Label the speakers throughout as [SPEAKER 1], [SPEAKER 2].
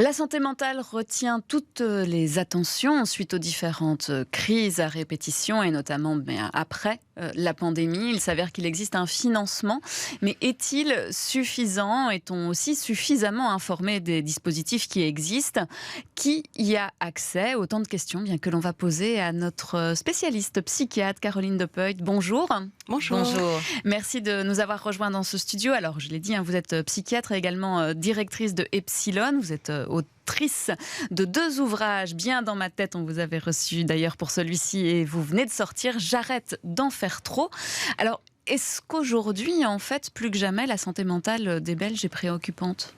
[SPEAKER 1] La santé mentale retient toutes les attentions suite aux différentes crises à répétition et notamment après la pandémie. Il s'avère qu'il existe un financement, mais est-il suffisant? Est-on aussi suffisamment informé des dispositifs qui existent? Qui y a accès? Autant de questions bien que l'on va poser à notre spécialiste psychiatre Caroline Depeut. Bonjour.
[SPEAKER 2] Bonjour.
[SPEAKER 3] Bonjour.
[SPEAKER 1] Merci de nous avoir rejoints dans ce studio. Alors, je l'ai dit, vous êtes psychiatre et également directrice de Epsilon. Vous êtes autrice de 2 ouvrages bien dans ma tête. On vous avait reçu d'ailleurs pour celui-ci et vous venez de sortir « J'arrête d'en faire trop ». Alors, est-ce qu'aujourd'hui, en fait, plus que jamais, la santé mentale des Belges est préoccupante ?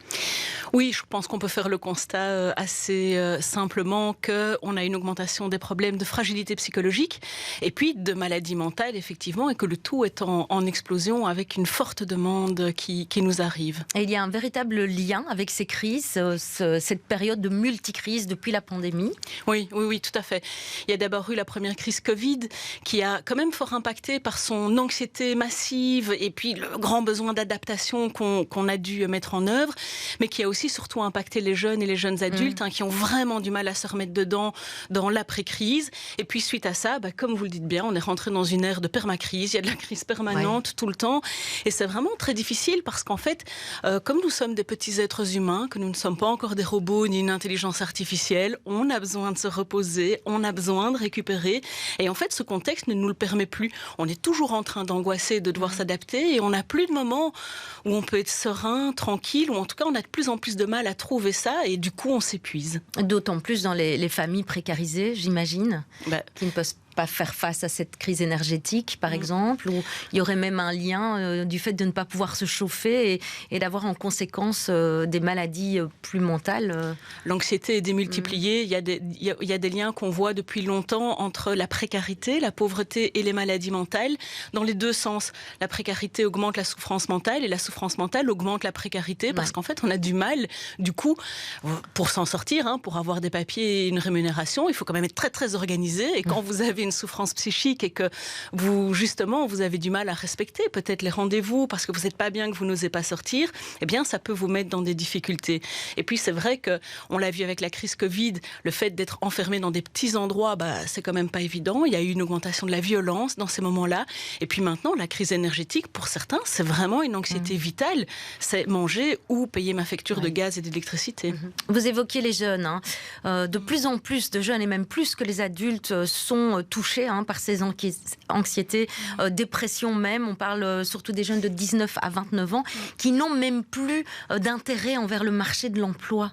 [SPEAKER 2] Oui, je pense qu'on peut faire le constat assez simplement qu'on a une augmentation des problèmes de fragilité psychologique et puis de maladies mentales, effectivement, et que le tout est en explosion avec une forte demande qui nous arrive.
[SPEAKER 3] Et il y a un véritable lien avec ces crises, cette période de multicrises depuis la pandémie.
[SPEAKER 2] Oui, tout à fait. Il y a d'abord eu la première crise Covid qui a quand même fort impacté par son anxiété massive et puis le grand besoin d'adaptation qu'on a dû mettre en œuvre, mais qui a aussi surtout impacté les jeunes et les jeunes adultes qui ont vraiment du mal à se remettre dedans dans l'après-crise. Et puis suite à ça, comme vous le dites bien, on est rentré dans une ère de permacrise. Il y a de la crise permanente tout le temps. Et c'est vraiment très difficile parce qu'en fait, comme nous sommes des petits êtres humains, que nous ne sommes pas encore des robots ni une intelligence artificielle, on a besoin de se reposer, on a besoin de récupérer. Et en fait, ce contexte ne nous le permet plus. On est toujours en train d'angoisser, de devoir s'adapter et on n'a plus de moments où on peut être serein, tranquille, ou en tout cas, on a de plus en plus de mal à trouver ça et du coup, on s'épuise.
[SPEAKER 3] D'autant plus dans les familles précarisées, j'imagine, qui ne peuvent pas faire face à cette crise énergétique, par exemple, où il y aurait même un lien du fait de ne pas pouvoir se chauffer et d'avoir en conséquence des maladies plus mentales.
[SPEAKER 2] L'anxiété est démultipliée. Il y a des liens qu'on voit depuis longtemps entre la précarité, la pauvreté et les maladies mentales, dans les deux sens. La précarité augmente la souffrance mentale et la souffrance mentale augmente la précarité parce qu'en fait, on a du mal, du coup, pour s'en sortir, pour avoir des papiers et une rémunération, il faut quand même être très, très organisé. Et quand vous avez une souffrance psychique et que vous avez du mal à respecter peut-être les rendez-vous parce que vous n'êtes pas bien, que vous n'osez pas sortir, eh bien, ça peut vous mettre dans des difficultés. Et puis, c'est vrai qu'on l'a vu avec la crise Covid, le fait d'être enfermé dans des petits endroits, c'est quand même pas évident. Il y a eu une augmentation de la violence dans ces moments-là. Et puis maintenant, la crise énergétique, pour certains, c'est vraiment une anxiété vitale. C'est manger ou payer ma facture de gaz et d'électricité.
[SPEAKER 3] Vous évoquiez les jeunes. De plus en plus de jeunes, et même plus que les adultes, sont touchés par ces anxiétés, dépression même. On parle surtout des jeunes de 19 à 29 ans qui n'ont même plus d'intérêt envers le marché de l'emploi.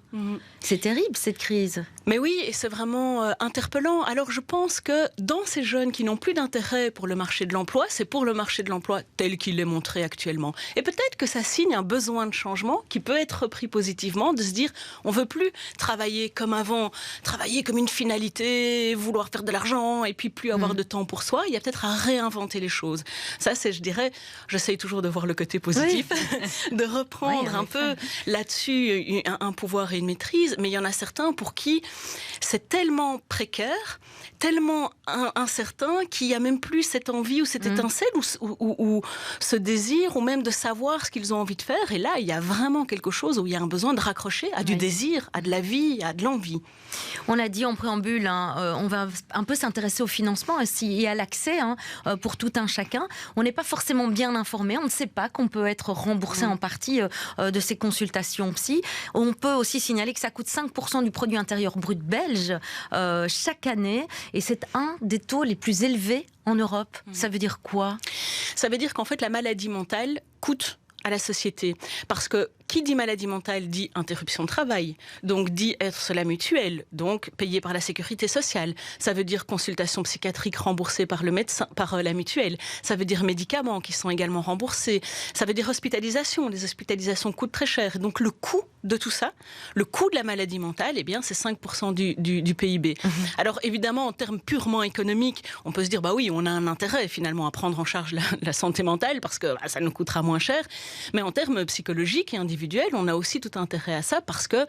[SPEAKER 3] C'est terrible, cette crise.
[SPEAKER 2] Mais oui, et c'est vraiment interpellant. Alors je pense que dans ces jeunes qui n'ont plus d'intérêt pour le marché de l'emploi, c'est pour le marché de l'emploi tel qu'il est montré actuellement. Et peut-être que ça signe un besoin de changement qui peut être repris positivement, de se dire on veut plus travailler comme avant, travailler comme une finalité, vouloir faire de l'argent et puis plus avoir de temps pour soi. Il y a peut-être à réinventer les choses. Ça, c'est, je dirais, j'essaye toujours de voir le côté positif, de reprendre un peu là-dessus un pouvoir et une maîtrise. Mais il y en a certains pour qui c'est tellement précaire, tellement incertain qu'il n'y a même plus cette envie ou cette étincelle ou ce désir ou même de savoir ce qu'ils ont envie de faire. Et là, il y a vraiment quelque chose où il y a un besoin de raccrocher à du désir, à de la vie, à de l'envie.
[SPEAKER 3] On l'a dit en préambule, on va un peu s'intéresser au financement et à l'accès pour tout un chacun. On n'est pas forcément bien informé, on ne sait pas qu'on peut être remboursé en partie de ces consultations psy. On peut aussi signaler que ça coûte 5% du produit intérieur brut belge chaque année et c'est un des taux les plus élevés en Europe. Ça veut dire quoi ?
[SPEAKER 2] Ça veut dire qu'en fait la maladie mentale coûte à la société. Parce que qui dit maladie mentale dit interruption de travail, donc dit être sur la mutuelle, donc payé par la sécurité sociale. Ça veut dire consultation psychiatrique remboursée par le médecin, par la mutuelle. Ça veut dire médicaments qui sont également remboursés. Ça veut dire hospitalisation. Les hospitalisations coûtent très cher. Et donc le coût de tout ça, le coût de la maladie mentale, eh bien c'est 5% du PIB. Alors évidemment, en termes purement économiques, on peut se dire bah oui, on a un intérêt finalement à prendre en charge la santé mentale parce que ça nous coûtera moins cher. Mais en termes psychologiques et individuels, individuel, on a aussi tout intérêt à ça parce que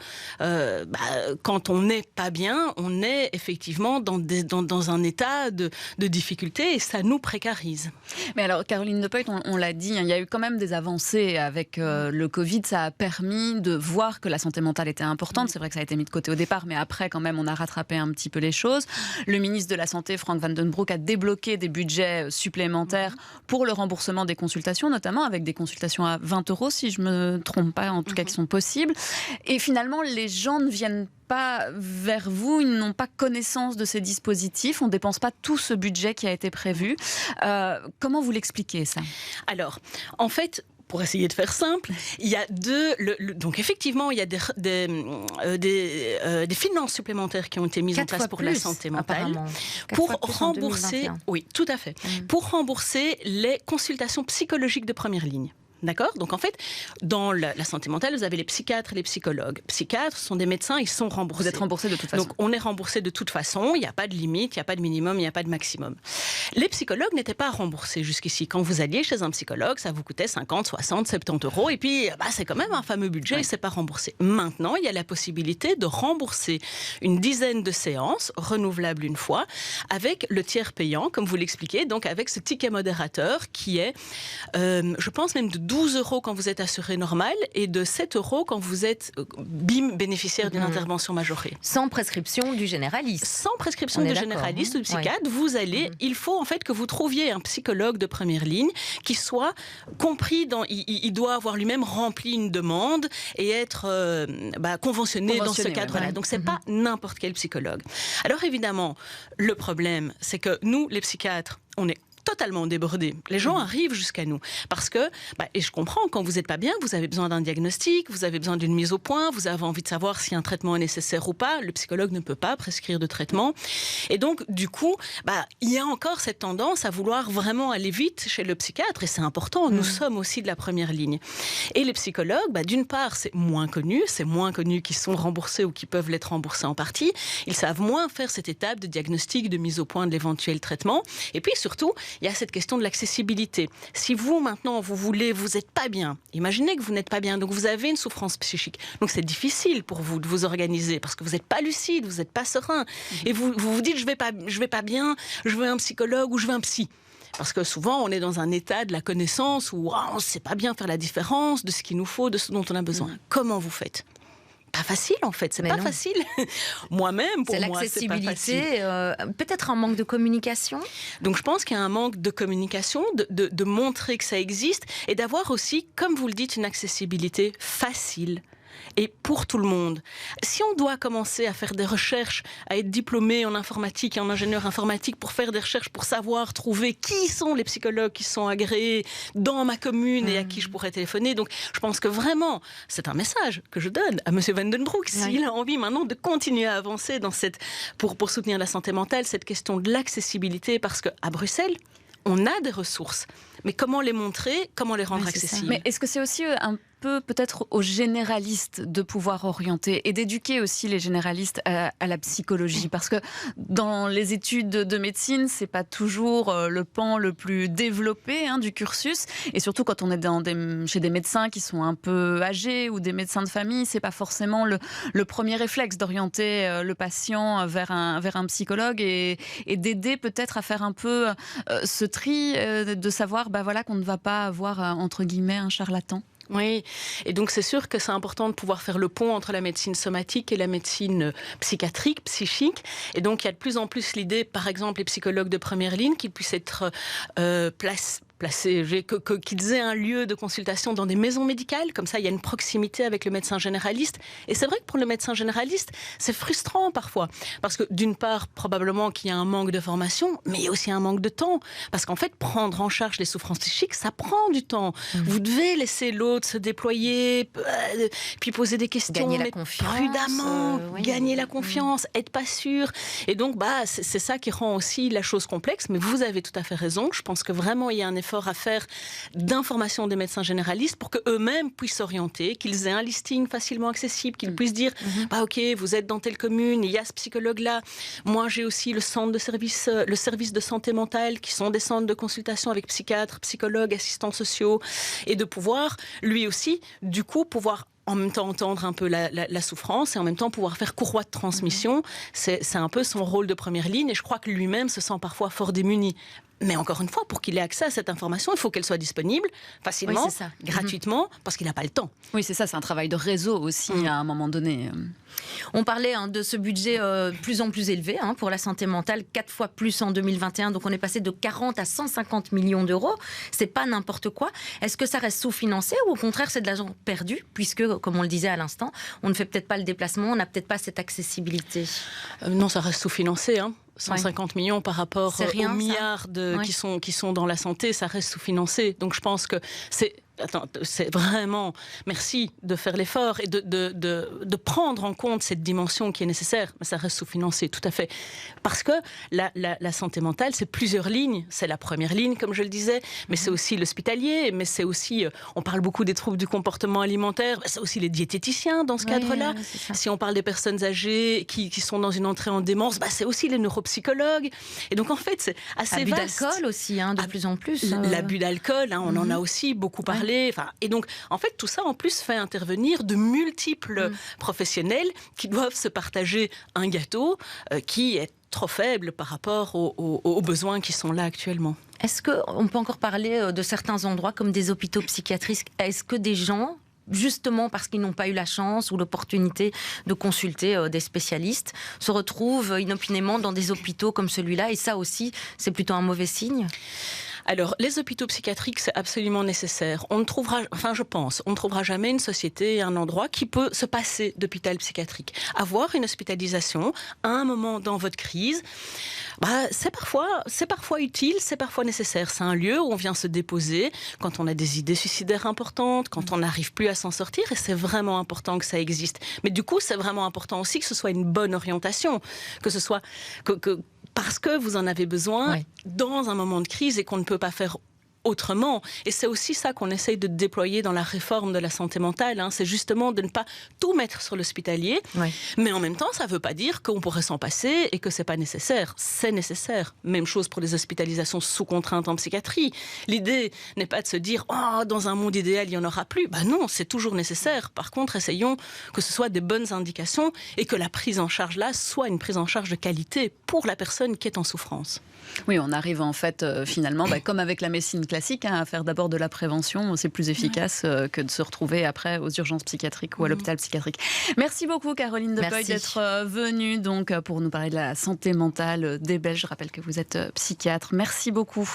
[SPEAKER 2] quand on n'est pas bien, on est effectivement dans un état de difficulté et ça nous précarise.
[SPEAKER 1] Mais alors, Caroline De Puyt, on l'a dit, il y a eu quand même des avancées avec le Covid. Ça a permis de voir que la santé mentale était importante. C'est vrai que ça a été mis de côté au départ, mais après, quand même, on a rattrapé un petit peu les choses. Le ministre de la Santé, Frank Vandenbroek, a débloqué des budgets supplémentaires pour le remboursement des consultations, notamment avec des consultations à 20 €, si je ne me trompe pas, en tout cas qui sont possibles. Et finalement, les gens ne viennent pas vers vous, ils n'ont pas connaissance de ces dispositifs, on ne dépense pas tout ce budget qui a été prévu. Comment vous l'expliquez, ça ?
[SPEAKER 2] Alors, en fait, pour essayer de faire simple, il y a donc effectivement, il y a des finances supplémentaires qui ont été mises en place pour la santé mentale, pour rembourser, oui, tout à fait, pour rembourser les consultations psychologiques de première ligne. D'accord ? Donc en fait, dans la santé mentale, vous avez les psychiatres et les psychologues. Psychiatres sont des médecins, ils sont remboursés.
[SPEAKER 1] Vous êtes remboursé de toute façon.
[SPEAKER 2] Donc on est remboursé de toute façon, il n'y a pas de limite, il n'y a pas de minimum, il n'y a pas de maximum. Les psychologues n'étaient pas remboursés jusqu'ici. Quand vous alliez chez un psychologue, ça vous coûtait 50, 60, 70 € et puis c'est quand même un fameux budget et c'est pas remboursé. Maintenant, il y a la possibilité de rembourser une dizaine de séances, renouvelables une fois, avec le tiers payant, comme vous l'expliquez, donc avec ce ticket modérateur qui est, je pense même de 12 € quand vous êtes assuré normal et de 7 € quand vous êtes bénéficiaire d'une intervention majorée.
[SPEAKER 3] Sans prescription du généraliste.
[SPEAKER 2] Sans prescription du généraliste ou du psychiatre, vous allez, il faut en fait que vous trouviez un psychologue de première ligne qui soit compris il doit avoir lui-même rempli une demande et être conventionné dans ce cadre-là. Ouais. Donc c'est pas n'importe quel psychologue. Alors évidemment, le problème, c'est que nous, les psychiatres, on est totalement débordés. Les gens arrivent jusqu'à nous parce que, et je comprends, quand vous n'êtes pas bien, vous avez besoin d'un diagnostic, vous avez besoin d'une mise au point, vous avez envie de savoir si un traitement est nécessaire ou pas. Le psychologue ne peut pas prescrire de traitement. Et donc, du coup, il y a encore cette tendance à vouloir vraiment aller vite chez le psychiatre et c'est important. Nous sommes aussi de la première ligne. Et les psychologues, d'une part, c'est moins connu qu'ils sont remboursés ou qui peuvent l'être remboursés en partie. Ils savent moins faire cette étape de diagnostic, de mise au point de l'éventuel traitement. Et puis surtout, il y a cette question de l'accessibilité. Si vous, maintenant, vous n'êtes pas bien, imaginez que vous n'êtes pas bien, donc vous avez une souffrance psychique. Donc c'est difficile pour vous de vous organiser parce que vous n'êtes pas lucide, vous n'êtes pas serein. Et vous dites, je vais pas bien, je veux un psychologue ou je veux un psy. Parce que souvent, on est dans un état de la connaissance où on ne sait pas bien faire la différence de ce qu'il nous faut, de ce dont on a besoin. Comment vous faites ? Pas facile en fait, c'est pas facile. Moi-même, pour moi, c'est pas facile. C'est
[SPEAKER 3] l'accessibilité, peut-être un manque de communication.
[SPEAKER 2] Donc je pense qu'il y a un manque de communication, de montrer que ça existe et d'avoir aussi, comme vous le dites, une accessibilité facile. Et pour tout le monde. Si on doit commencer à faire des recherches, à être diplômé en informatique et en ingénieur informatique pour faire des recherches, pour savoir trouver qui sont les psychologues qui sont agréés dans ma commune et à qui je pourrais téléphoner. Donc je pense que vraiment, c'est un message que je donne à M. Vandenbroek. S'il a envie maintenant de continuer à avancer dans pour soutenir la santé mentale, cette question de l'accessibilité, parce qu'à Bruxelles, on a des ressources. Mais comment les montrer, comment les rendre accessibles ?
[SPEAKER 1] Mais est-ce que c'est aussi un peu peut-être aux généralistes de pouvoir orienter et d'éduquer aussi les généralistes à la psychologie ? Parce que dans les études de médecine, c'est pas toujours le pan le plus développé du cursus. Et surtout quand on est chez des médecins qui sont un peu âgés ou des médecins de famille, c'est pas forcément le premier réflexe d'orienter le patient vers un psychologue et d'aider peut-être à faire un peu ce tri, de savoir qu'on ne va pas avoir, entre guillemets, un charlatan.
[SPEAKER 2] Oui, et donc c'est sûr que c'est important de pouvoir faire le pont entre la médecine somatique et la médecine psychiatrique, psychique. Et donc il y a de plus en plus l'idée, par exemple, les psychologues de première ligne, qu'ils puissent être placés, qu'ils aient un lieu de consultation dans des maisons médicales, comme ça il y a une proximité avec le médecin généraliste. Et c'est vrai que pour le médecin généraliste, c'est frustrant parfois, parce que d'une part, probablement qu'il y a un manque de formation, mais il y a aussi un manque de temps, parce qu'en fait, prendre en charge les souffrances psychiques, ça prend du temps. Vous devez laisser l'autre se déployer, puis poser des questions,
[SPEAKER 3] gagner la confiance,
[SPEAKER 2] prudemment, gagner la confiance, être pas sûr. Et donc, c'est ça qui rend aussi la chose complexe, mais vous avez tout à fait raison, je pense que vraiment il y a un effort effort à faire d'information des médecins généralistes pour qu'eux-mêmes puissent s'orienter, qu'ils aient un listing facilement accessible, qu'ils puissent dire bah, ok, vous êtes dans telle commune, il y a ce psychologue-là. Moi, j'ai aussi le service de santé mentale, qui sont des centres de consultation avec psychiatres, psychologues, assistants sociaux, et de pouvoir, lui aussi, du coup, pouvoir en même temps entendre un peu la souffrance et en même temps pouvoir faire courroie de transmission. C'est un peu son rôle de première ligne et je crois que lui-même se sent parfois fort démuni. Mais encore une fois, pour qu'il ait accès à cette information, il faut qu'elle soit disponible facilement, gratuitement, parce qu'il n'a pas le temps.
[SPEAKER 1] Oui, c'est ça, c'est un travail de réseau aussi à un moment donné.
[SPEAKER 3] On parlait de ce budget plus en plus élevé pour la santé mentale, 4 fois plus en 2021, donc on est passé de 40 à 150 millions d'euros. C'est pas n'importe quoi. Est-ce que ça reste sous-financé ou au contraire c'est de l'argent perdu, puisque, comme on le disait à l'instant, on ne fait peut-être pas le déplacement, on n'a peut-être pas cette accessibilité?
[SPEAKER 2] Non, ça reste sous-financé, 150 millions par rapport aux milliards qui sont dans la santé, ça reste sous-financé. Donc je pense que c'est vraiment, merci de faire l'effort et de prendre en compte cette dimension qui est nécessaire, mais ça reste sous-financé, tout à fait. Parce que la santé mentale, c'est plusieurs lignes. C'est la première ligne, comme je le disais, mais c'est aussi l'hospitalier, mais c'est aussi, on parle beaucoup des troubles du comportement alimentaire, c'est aussi les diététiciens dans ce cadre-là. Si on parle des personnes âgées qui sont dans une entrée en démence, c'est aussi les neuropsychologues. Et donc en fait, c'est assez vaste.
[SPEAKER 3] Abus d'alcool aussi, de plus en plus.
[SPEAKER 2] L'abus d'alcool, on en a aussi beaucoup parlé. Et donc, en fait, tout ça, en plus, fait intervenir de multiples professionnels qui doivent se partager un gâteau qui est trop faible par rapport aux besoins qui sont là actuellement.
[SPEAKER 3] Est-ce qu'on peut encore parler de certains endroits comme des hôpitaux psychiatriques? Est-ce que des gens, justement parce qu'ils n'ont pas eu la chance ou l'opportunité de consulter des spécialistes, se retrouvent inopinément dans des hôpitaux comme celui-là? Et ça aussi, c'est plutôt un mauvais signe?
[SPEAKER 2] Alors, les hôpitaux psychiatriques, c'est absolument nécessaire. On ne trouvera jamais une société, un endroit qui peut se passer d'hôpital psychiatrique. Avoir une hospitalisation à un moment dans votre crise, c'est parfois utile, c'est parfois nécessaire. C'est un lieu où on vient se déposer quand on a des idées suicidaires importantes, quand on n'arrive plus à s'en sortir, et c'est vraiment important que ça existe. Mais du coup, c'est vraiment important aussi que ce soit une bonne orientation, que ce soit parce que vous en avez besoin dans un moment de crise et qu'on ne peut pas faire autrement. Et c'est aussi ça qu'on essaye de déployer dans la réforme de la santé mentale. C'est justement de ne pas tout mettre sur l'hospitalier. Mais en même temps, ça ne veut pas dire qu'on pourrait s'en passer et que ce n'est pas nécessaire. C'est nécessaire. Même chose pour les hospitalisations sous contrainte en psychiatrie. L'idée n'est pas de se dire « Oh, dans un monde idéal, il n'y en aura plus ». Non, c'est toujours nécessaire. Par contre, essayons que ce soit des bonnes indications et que la prise en charge là soit une prise en charge de qualité pour la personne qui est en souffrance.
[SPEAKER 1] Oui, on arrive en fait finalement, comme avec la médecine classique, à faire d'abord de la prévention. C'est plus efficace que de se retrouver après aux urgences psychiatriques ou à l'hôpital psychiatrique. Merci beaucoup Caroline Depoy d'être venue pour nous parler de la santé mentale des Belges. Je rappelle que vous êtes psychiatre. Merci beaucoup.